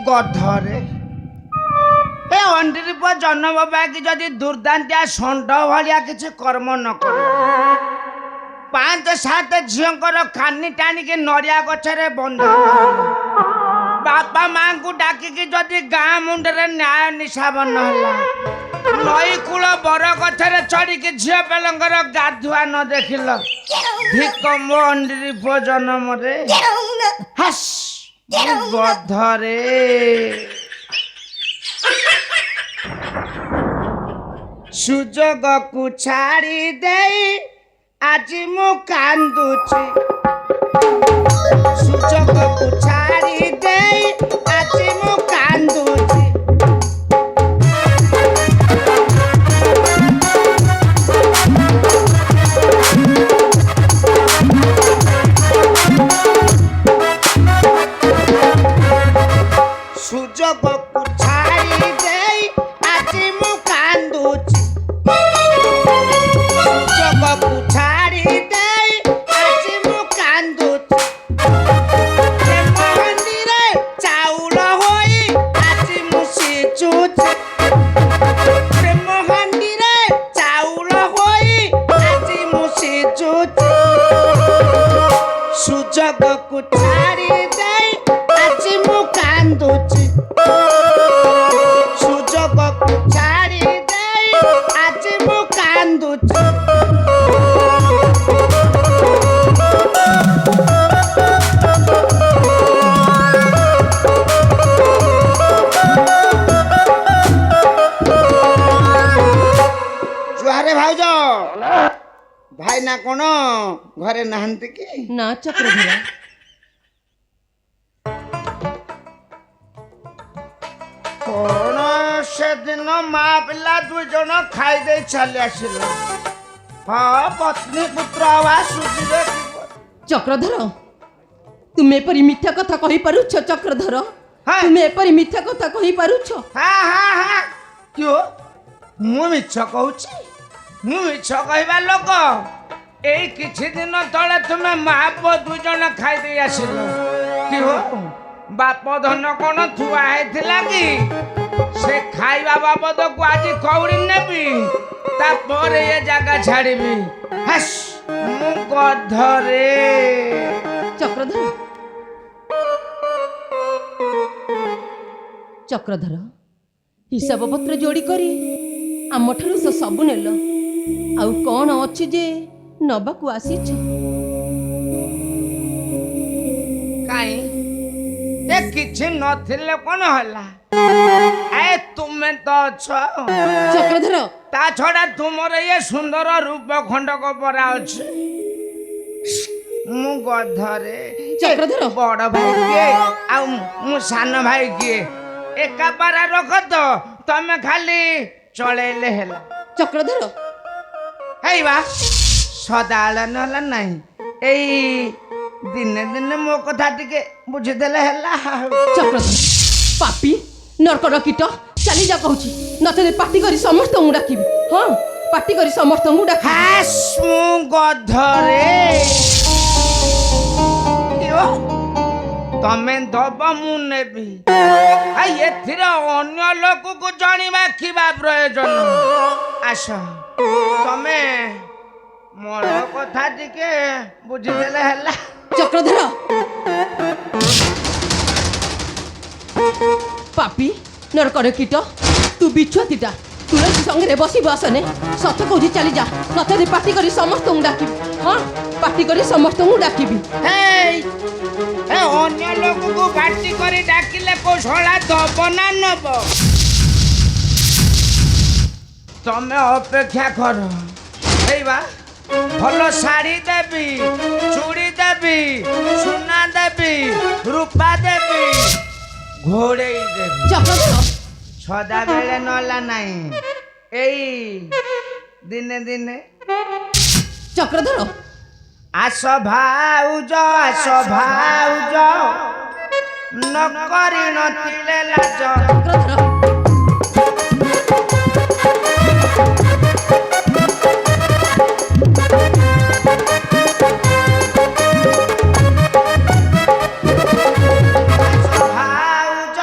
ଗଧରେ ଏ ଅଣ୍ଡିରି ପୁଅ ଜନ୍ମ ପାଇକି ଯଦି ଦୁର୍ଦାନ୍ତିଆ ଷଣ୍ଢ ଭଳିଆ କିଛି କର୍ମ ନ କର 5-7 ଝିଅଙ୍କର ଖାନି ଟାଣିକି ନଡ଼ିଆ ଗଛରେ ବନ୍ଧା ବାପା ମାଙ୍କୁ ଡାକିକି ଯଦି ଗାଁ ମୁଣ୍ଡରେ ନ୍ୟାୟ ନିଶାବ ନହେଲା ନଈ କୂଳ ବର ଗଛରେ ଚଢ଼ିକି ଝିଅ ପିଲାଙ୍କର ଗାଧୁଆ ନ ଦେଖିଲ ଧିକ ମୋ ଅଣ୍ଡିରି ପୁଅ ଜନ୍ମରେ ଗଧରେ ସୁଯୋଗକୁ ଛାଡ଼ି ଦେଇ ଆଜି ମୁଁ କାନ୍ଦୁଛି ସୁଯୋଗକୁ ଛାଡ଼ି ଦେଇ ଆଜି ମୁଁ କାନ୍ଦୁଛି ସୁଯୋଗକୁ ଛାଡ଼ି ଦେଇ ଆଜି ମୁଁ କାନ୍ଦୁଛି ସୁଯୋଗକୁ ଛାଡ଼ି ଦେଇ ଆଜି ମୁଁ କାନ୍ଦୁଛି ପ୍ରେମ ହାଣ୍ଡିରେ ଚାଉଳ ହୋଇ ଆଜି ମୁଁ ସିଝୁଛି ପ୍ରେମ ହାଣ୍ଡିରେ ଚାଉଳ ହୋଇ ଆଜି ମୁଁ ସିଝୁଛି ସୁଯୋଗକୁ ଛାଡ଼ି ଦେଇ ଆଜି ମୁଁ କାନ୍ଦୁଛି ସୁଯୋଗକୁ ଛାଡ଼ି ଦେଇ ଆଜି ମୁଁ କାନ୍ଦୁଛି ଜୁହାରେ ଭାଉଜ ଭାଇ ନା କଣ ଘରେ ନାହାନ୍ତି କି ନା ଚକ୍ରଧର କଣ ସେଦିନ ମା ପିଲା 2 ଜଣ ଖାଇଦେଇ ଚାଲି ଆସିଲେ ହଁ ପତ୍ନୀ ପୁତ୍ର ଆବା ସୁଝିବେ ଚକ୍ରଧର ତୁମେ ଏପରି ମିଥ୍ୟା କଥା କହିପାରୁଛ ଚକ୍ରଧର ହଁ। ତୁମେ ଏପରି ମିଥ୍ୟା କଥା କହିପାରୁଛ କିଓ ମୁଁ ମିଛ କହୁଛି ମୁଁ ମିଛ କହିବା ଲୋକ ଏଇ କିଛି ଦିନ ତଳେ ତୁମେ ମା ପୁଅ 2 ଜଣ ଖାଇଦେଇ ଆସିଲ କିଓ ବାପ ଧନ କଣ ଥୁଆ ହେଇଥିଲା କି ସେ ଖାଇବା ବାବଦକୁ ଆଜି କଉଡ଼ି ନେବି ତାପରେ ଏ ଜାଗା ଛାଡ଼ିବି ମୁଁ ଗଧରେ ଚକ୍ରଧର ଚକ୍ରଧର ହିସାବ ପତ୍ର ଯୋଡ଼ି କରି ଆମଠାରୁ ତ ସବୁ ନେଲ ଆଉ କ'ଣ ଅଛି ଯେ ନବାକୁ ଆସିଛ କାଇଁ ଏ କିଛି ନଥିଲେ କ'ଣ ହେଲା ଏ ତୁମେ ତ ଅଛ ଚକ୍ରଧର ତା ଛଡ଼ା ତୁମର ଇଏ ସୁନ୍ଦର ରୂପ ଖଣ୍ଡକ ପରା ଅଛି ମୁଁ ଗଧରେ ଚକ୍ରଧର ବଡ଼ ଭାଇ କିଏ ଆଉ ମୁଁ ସାନ ଭାଇ କିଏ ଏକା ପାରା ରଖ ତ ତମେ ଖାଲି ଚଳେଇଲେ ହେଲା ଚକ୍ରଧର ହେଇ ବା ସଦାବେଳେ ନହେଲା ନାହିଁ ଏଇ ଦିନେ ଦିନେ ମୋ କଥା ଟିକେ ବୁଝିଦେଲେ ହେଲା ଚକ୍ରଧର ପାପି ନରକଟ କୀଟ ଚାଲି ଯା କହୁଛି ନଚେତ ପାଟି କରି ସମସ୍ତଙ୍କୁ ଡାକିବି ହଁ ପାଟି କରି ସମସ୍ତଙ୍କୁ ଡାକିବି ମୁଁ ଗଧରେ ତମେ ଦବ ମୁଁ ନେବି ଏଥିରେ ଅନ୍ୟ ଲୋକକୁ ଜାଣିବା କିବା ପ୍ରୟୋଜନ ଆସ ତମେ ମୋର କଥା ଟିକେ ବୁଝିଦେଲେ ହେଲା ଚକ୍ରଧର ପାପି ନରକଟ କୀଟ ତୁ ବିଛୁଆତିଟା ତୁଳସୀ ସଙ୍ଗରେ ବସିବୁ ଆସନେ ସତ କହୁଛି ଚାଲି ଯା ନଚେତ ପାଟି କରି ସମସ୍ତଙ୍କୁ ଡାକିବି ହଁ ପାଟି କରି ସମସ୍ତଙ୍କୁ ଡାକିବି ଅନ୍ୟ ଲୋକକୁ ପାଟି କରି ଡାକିଲେ କୌଶଳା ଦବ ନା ନବ ତମେ ଅପେକ୍ଷା କର ହେଇବା ଭଲ ଶାଢ଼ୀ ଦେବି ଚୁଡ଼ି ଦେବି ସୁନା ଦେବି ରୂପା ଦେବି ଘୋଡ଼େଇ ଦେବି ଚକ୍ରଧର ସଦାବେଳେ ନହେଲା ନାହିଁ ଏଇ ଦିନେ ଦିନେ ଚକ୍ରଧର ଆସ ଭାଉଜ ନ କରି ନଥିଲେ ଲାଜ ଚକ୍ରଧର ଭାଉଜ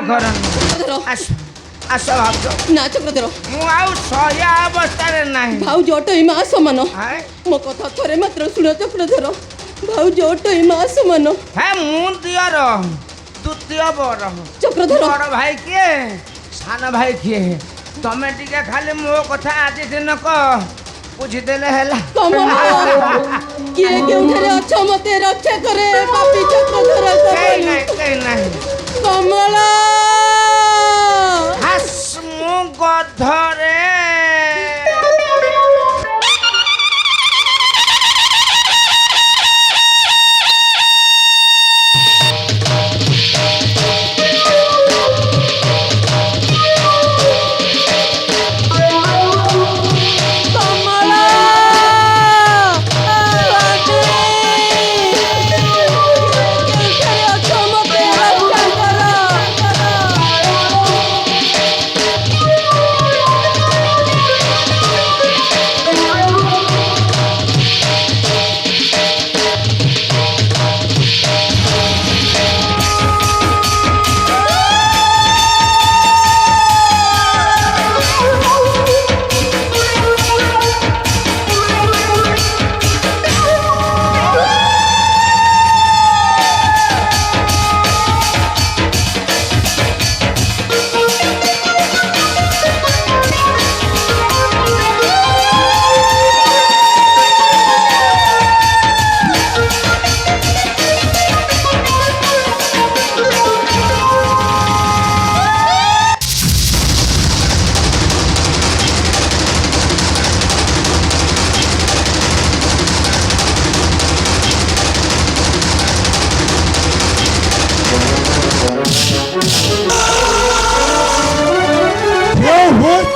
କରନି ଚକ୍ରଧର ଆସ ଆସ ଭାଉଜ ନା ଚକ୍ରଧର ମୁଁ ଆଉ ସହ୍ୟା ଅବସ୍ଥାରେ ନାହିଁ ଭାଉଜ ଅଟଇ ମା ସମାନ ଆଏ? ମୋ କଥା ଥରେ ମାତ୍ର ଶୁଣ ଚକ୍ରଧର ଭାଉଜ ଅଟଇ ମା ସମାନ ହେ ମୁଁ ଦିଅର ଦ୍ୱିତୀୟ ବର ଚକ୍ରଧର ବଡ଼ ଭାଇ କିଏ ସାନ ଭାଇ କିଏ ତମେ ଟିକେ ଖାଲି ମୋ କଥା ଆଜି ଦିନକ ବୁଝିଦେଲେ ହେଲା କମଳ କିଏ କେଉଁଠାରେ ଅଛ ମତେ ରକ୍ଷା କରେ ପାପି ଚକ୍ରଧର କେହି ନାହିଁ କେହି ନାହିଁ କମଳ ହାସ୍ ମୁଁ ଗଧରେ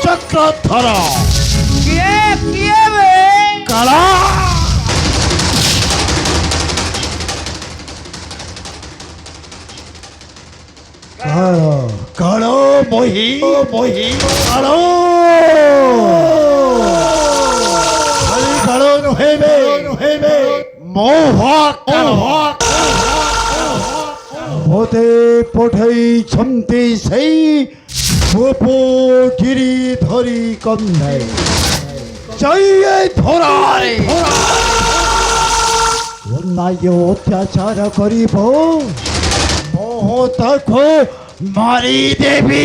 ଚକ୍ରଧର କିଏ କିଏ ବେ କାଳା କାଳ ମହି କାଳ କାଳ ନୁହେବେ ମୋହ ମୋତେ ପଠେଇଛନ୍ତି ସେଇ ଗୋପଗିରି ଧରି କନ୍ଧାଇ ଜୟ ଧରାରେ ଅନ୍ୟାୟ ଅତ୍ୟାଚାର କରିବ ମୁଁ ତାକୁ ମାରିଦେବି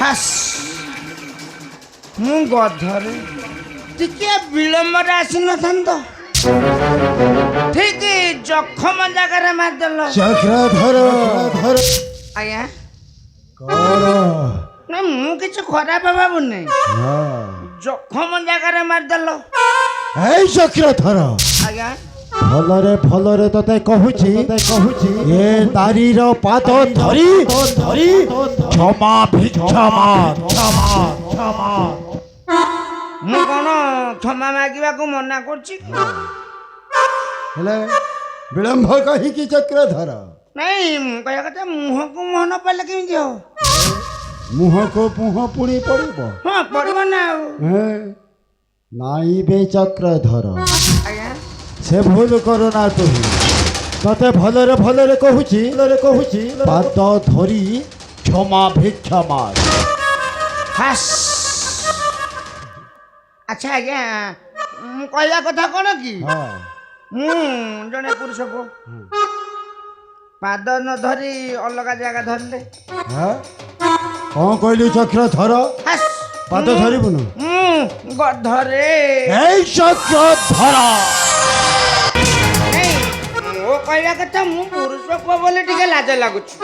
ହାସ୍ ମୁଁ ଗଧରେ ଟିକେ ବିଳମ୍ବରେ ଆସିନଥାନ୍ତ ଠିକ ଜଖମ ଜାଗାରେ ମାରିଦେଲ ଚକ୍ରଧର ଆଜ୍ଞା କଣ ନା ମୁଁ କିଛି ଖରାପ ଭାବୁନି ଜଖମ ଜାଗାରେ ମାରିଦେଲ ଏଇ ଚକ୍ରଧର ଆଜ୍ଞା ଭଲରେ ତତେ କହୁଛି ଏ ନାରୀର ପାଦ ଧରି କ୍ଷମା ଭିକ୍ଷା ମୁଁ କଣ କ୍ଷମା ମାଗିବାକୁ ମନା କରୁଛି ହେଲେ ବିଳମ୍ବ କାହିଁକି ଚକ୍ରଧର ନାଇଁ ମୁଁ କହିବା କଥା ମୁହଁକୁ ମୁହଁ ନ ପାଇଲେ କେମିତି ହବ ମୁହଁକୁ ମୁହଁ ପୁଣି ପଡ଼ିବ ହଁ ପଡ଼ିବ ନା ଆଉ ନାଇଁ ବେ ଚକ୍ରଧର ଆଜ୍ଞା ସେ ଭୁଲ କରୁନା ତୁହି ତତେ ଭଲରେ କହୁଛି ପାଦ ଧରି କ୍ଷମା ଭିକ୍ଷା ମାଗ ହାସ୍ ଆଚ୍ଛା ଆଜ୍ଞା ମୁଁ କହିବା କଥା କ'ଣ କି ମୁଁ ଜଣେ ପୁରୁଷ ପୁଅ ପାଦ ନ ଧରି ଅଲଗା ଜାଗା ଧରିଲେ କ'ଣ କହିଲୁ ଚକ୍ରଧର ହାସ୍ ପାଦ ଧରିବୁନୁ ମୁଁ ଗଧରେ ଏଇ ଚକ୍ରଧର ମୋ କହିବା କଥା ମୁଁ ପୁରୁଷ ପୁଅ ବୋଲି ଟିକେ ଲାଜ ଲାଗୁଛି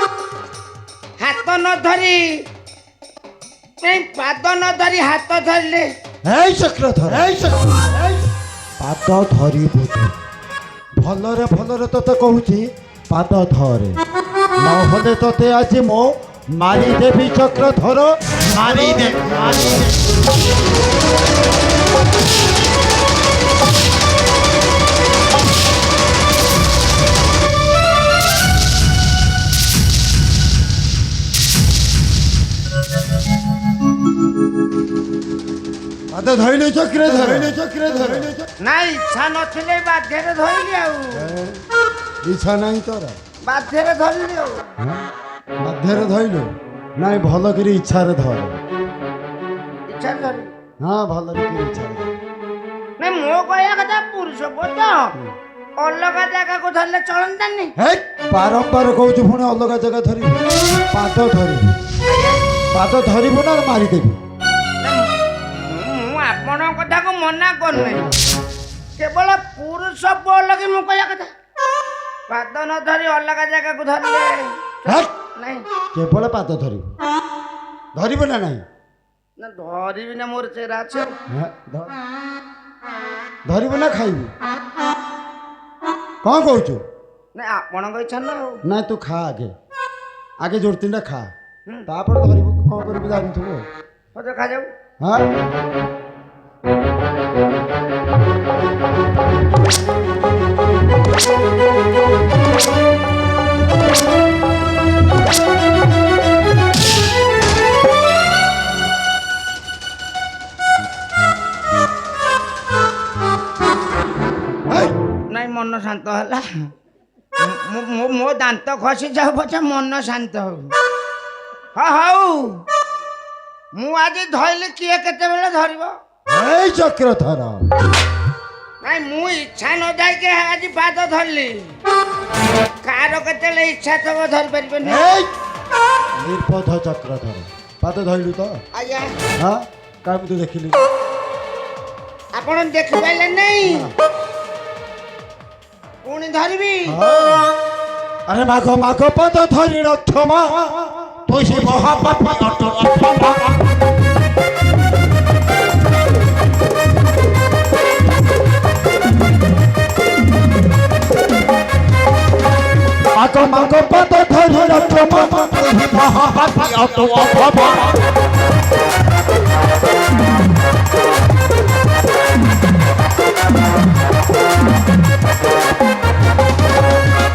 ହାତ ନ ଧରି ପାଦ ନ ଧରି ହାତ ଧରିଲେ ଏଇ ଚକ୍ରଧର ପାଦ ଧରିବୁ ଭଲରେ ତତେ କହୁଛି ପାଦ ଧରେ ନହେଲେ ତତେ ଆଜି ମୁଁ ମାରିଦେବି ଚକ୍ରଧର ମାରିଦେବି ପାଦ ଧଇଲୁ ଚକ୍ରଧର ନା ଇଚ୍ଛା ନଥିଲେ ବାଧ୍ୟରେ ଧରିଲି ଆଉ ଇଚ୍ଛା ନାହିଁ ତୋର ବାଧ୍ୟରେ ଧରିଲି ଆଉ ବାଧ୍ୟରେ ଧଇଲୁ ନାଇଁ ଭଲ କରି ଇଚ୍ଛାରେ ଧର ଇଚ୍ଛା ଧରିଲି ହଁ ଭଲ କରି ଇଚ୍ଛାରେ ଧର ନାଇଁ ମୋ କହିବା କଥା ପୁରୁଷ ପୁଅ ତ ଅଲଗା ଜାଗାକୁ ଧରିଲେ ଚଳନ୍ତାନି ହେ ବାରମ୍ବାର କହୁଛୁ ପୁଣି ଅଲଗା ଜାଗା ଧରିବୁ ପାଦ ଧରିବୁ ପାଦ ଧରିବୁ ନା ମାରିଦେବି ମୁଁ ଆପଣଙ୍କ କଥାକୁ ମନା କରୁନି କେବଳ ପୁରୁଷ ପୁଅ ଲାଗି ମୁଁ କହିବା କଥା ପାଦ ନ ଧରି ଅଲଗା ଜାଗାକୁ ଧରିଲେ ହେ ନାଇଁ କେବଳ ପାଦ ଧରିବୁ ଧରିବୁ ନା ନାହିଁ ନା ଧରିବି ନା ମୋର ଚେରା ଅଛି ଆଉ। ହେ, ଧରିବୁ ନା ଖାଇବୁ କ'ଣ କହୁଛୁ ନାଇଁ ଆପଣଙ୍କ ଇଚ୍ଛା ନା ଆଉ ନାଇଁ ତୁ ଖା ଆଗେ ଜୋର ତିନିଟା ଖା ତାପରେ ଧରିବୁ କ'ଣ କରିବୁ ଜାଣିଥିବୁ ହଉ ଦେଖାଯାଉ ହଁ ନାଇଁ ମନ ଶାନ୍ତ ହେଲା ମୋ ଦାନ୍ତ ଖସି ଯାଉ ପଛେ ମନ ଶାନ୍ତ ହଉ ହଁ ହଉ ମୁଁ ଆଜି ଧଇଲି କିଏ କେତେବେଳେ ଧରିବ ଏଇ ଚକ୍ରଧର ନାଇଁ ମୁଁ ଇଚ୍ଛା ନ ଯାଇକି ଆଜି ପାଦ ଧରିଲି କାହାର କେତେବେଳେ ଇଚ୍ଛା ଥବ ଧରିପାରିବେନି ଏଇ ନିର୍ବୋଧ ଚକ୍ରଧର ପାଦ ଧଇଲୁ ତ ଆଜ୍ଞା ହଁ କାହିଁ ମୁଁ ତୁ ଦେଖିଲି ଆପଣ ଦେଖିପାରିଲେ ନାଇଁ ପୁଣି ଧରିବି আরে মাগো মাগো পদ ধরি রক্ষমা তুই সে মহাপাপী অটল অক্ষমা মাগো মাগো পদ ধরি রক্ষমা তুই সে মহাপাপী অটল অক্ষমা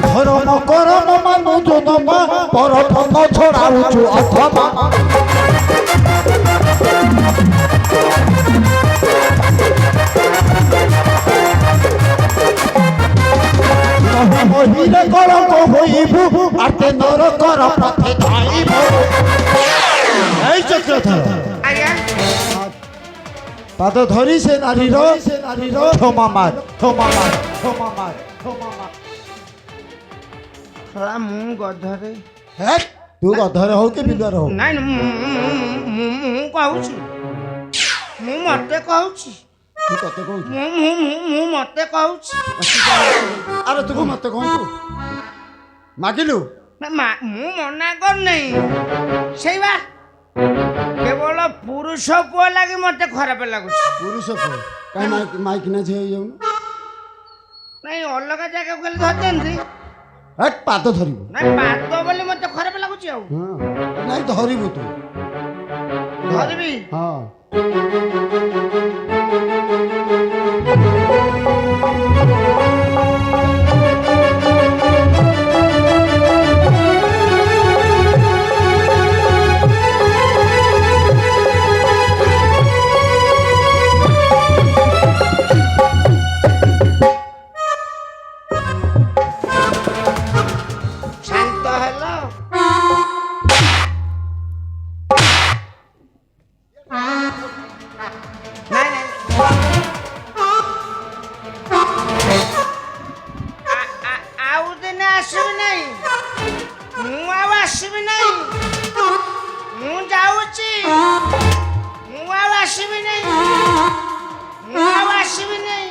ধর্ম করম মানু জনমা পরধর্ম ছড়াউছু অথমা মহিলে কলঙ্ক হইবু আতে নরকর পথে ধাইবু এই চক্রধর আଜ୍ଞା পাদ ধরি সে নারীর ক্ষমা মার ক্ষমা মার ক্ষমা মার ক্ষমা মার ଶଳା ମୁଁ ଗଧରେ ହେ ତୁ ଗଧରେ ହଉ କି ବିଲରେ ହଉ ନାଇଁ ମୁଁ କହୁଛି ମୁଁ ମତେ କହୁଛି ତୁ ତତେ କହୁଛୁ ମୁଁ ମତେ କହୁଛି ଆରେ ତୁ ମତେ କହୁଛୁ ମାଗିଲୁ ମୁଁ ମନା କରୁନାହିଁ ସେଇ ବା କେବଳ ପୁରୁଷ ପୁଅ ଲାଗି ମତେ ଖରାପ ଲାଗୁଛି ପୁରୁଷ ପୁଅ କାହିଁ ମାଇକି ନା ଝିଅ ହେଇଯାଉନୁ ନାଇଁ ଅଲଗା ଜାଗାକୁ ଗଲେ ଧରିଛନ୍ତି ହେ ପାଦ ଧରିବୁ ନାଇଁ ପାଦ ବୋଲି ମତେ ଖରାପ ଲାଗୁଛି ଆଉ ହଁ ନାଇଁ ଧରିବୁ ତୁ ଧରିବି ହଁ ଶାନ୍ତ ହେଲ ନାଇଁ ନାଇଁ ଆଉ ଦିନେ ଆସିବି ନାହିଁ ମୁଁ ଆଉ ଆସିବି ନାହିଁ ମୁଁ ଯାଉଛି ମୁଁ ଆଉ ଆସିବି ନାହିଁ ମୁଁ ଆଉ ଆସିବି ନାହିଁ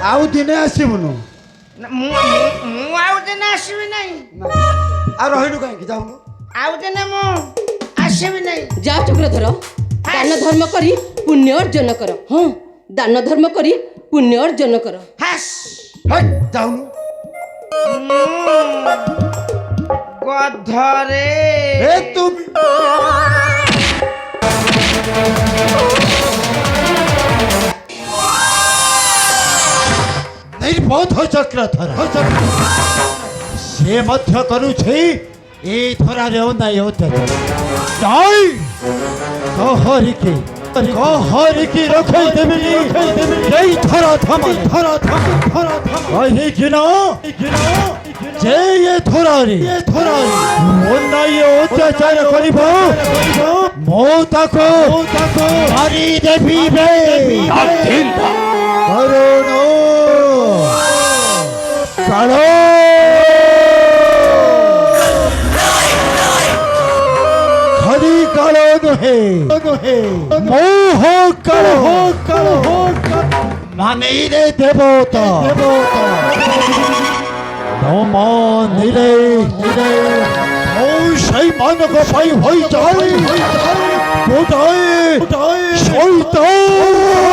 ଆଉ ଦିନେ ଆସିବୁନୁ ନା, ମୁଁ ଆଉ ଦିନେ ଆସିବି ନାହିଁ ଆଉ ରହିଲୁ କାହିଁକି ଯାଉନୁ ଆଉ ଦିନେ ମୁଁ ଆସିବି ନାହିଁ যা চক্রধর দান ধর্ম করি পুণ্য অর্জন কর হ্যাঁ দান ধর্ম করি পুণ্য অর্জন কর হাস ହେ ଯାଉନୁ ଗଧରେ ଏ ତୁ ନିର୍বোଧ ଚକ୍ରଧର ସେ ମଧ୍ୟ କରୁଛି এই ধরারে নাই অত্যাচার নাই কহরিকে কহরিকে রখাই দেবেনি এই ধরা থামা কহিকি না যে এ ধরারে অন্যায় অত্যাচার করিব মো তাকো মারি দেবিবে কারণ খালি কালো নহে মোহ কালো মানে রে দেবতা নম নিরে সেই মানক পাই হই যায় শৈতান